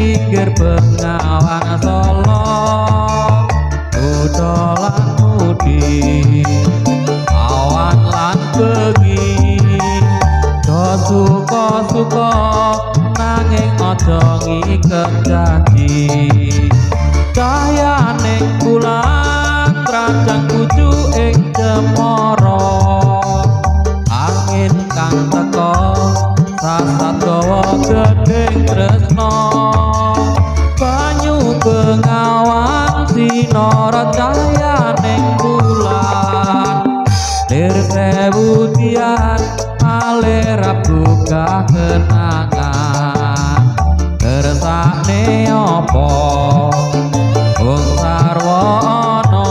pinggir Bengawan Solo kuda lan mudi awan lan bengi do suka-suka nanging aja ngiket janji cahyaning bulan krajang kucu ing cemara angin kang teka sasat gawa gedeng tresno banyu Bengawan sinara cahyaning bulan lir sewu tian alera buka kenangan kersane apa wong sarwa ana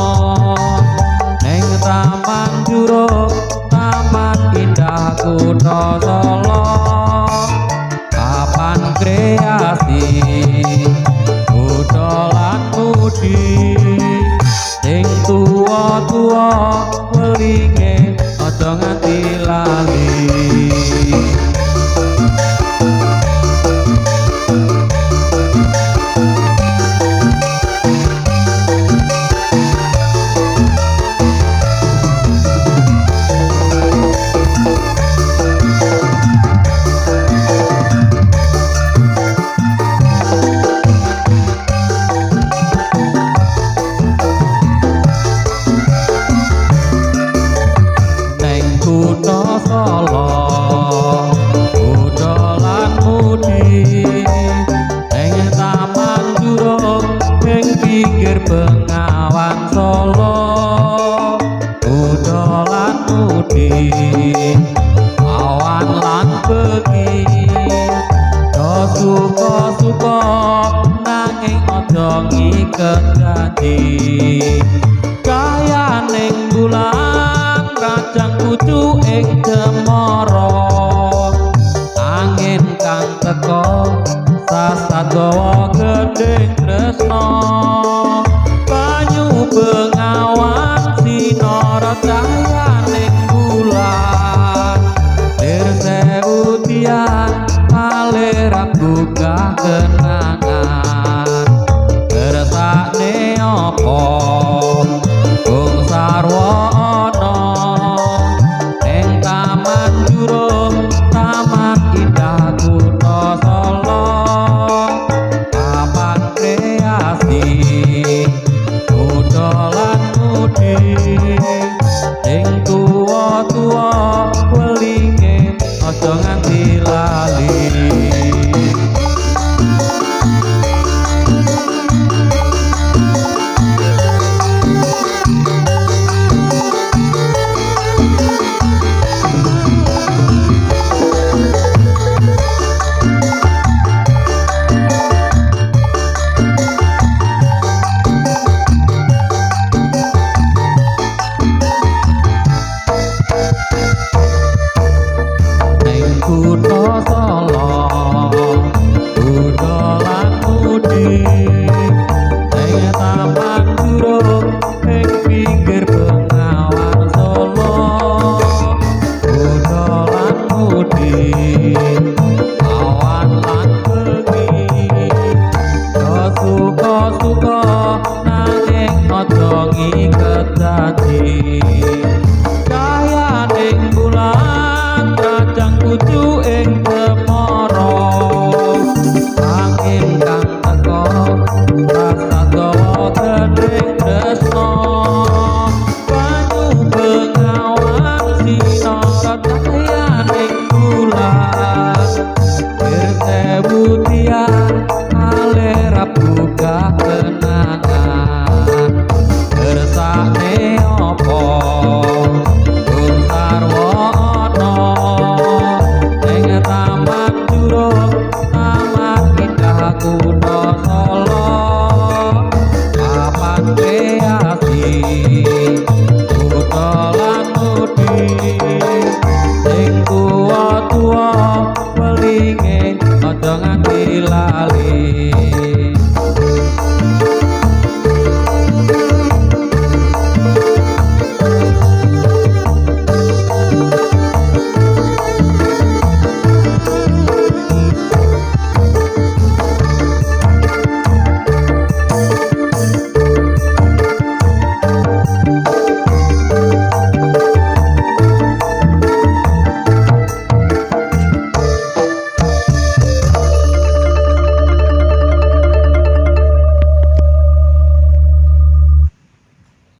ning taman juruk taman indah kutha Solo papan kreasi kuda lan mudi sing tuwa-tuwa welinge aja nganti lali Solo kuda lan mudi ing taman juruk ing pinggir Bengawan Solo kuda lan mudi awan lan bengi do suka-suka nanging aja ngiket janji kayaning bulan krajang kucu ing cemara angin kang teka sasat gawa gedeng tresno banyu Bengawan sinara cahyaning bulan lir sewu tian alera buka kenangan kersane apa wong sarwa ana ning taman juruk taman indah kutha Solo papan kreasi kuda lan mudi sing tuwa-tuwa welinge aja nganti lali kutha Solo kuda lan mudi ing taman juruk ing pinggir Bengawan Solo kuda lan mudi awan lan bengi do suka-suka nanging aja ngiket janji cahyaning bulan krajang kucu ing cemara angin kang teka rasa gawa gedeng tresno banyu Bengawan sinara cahyaning bulan lir sewu tian alera buka kenangan kersane apa wong sarwa ana ning taman juruk taman indah kutha Solo papan kreasi kuda lan mudi sing tuwa-tuwa welinge aja nganti lali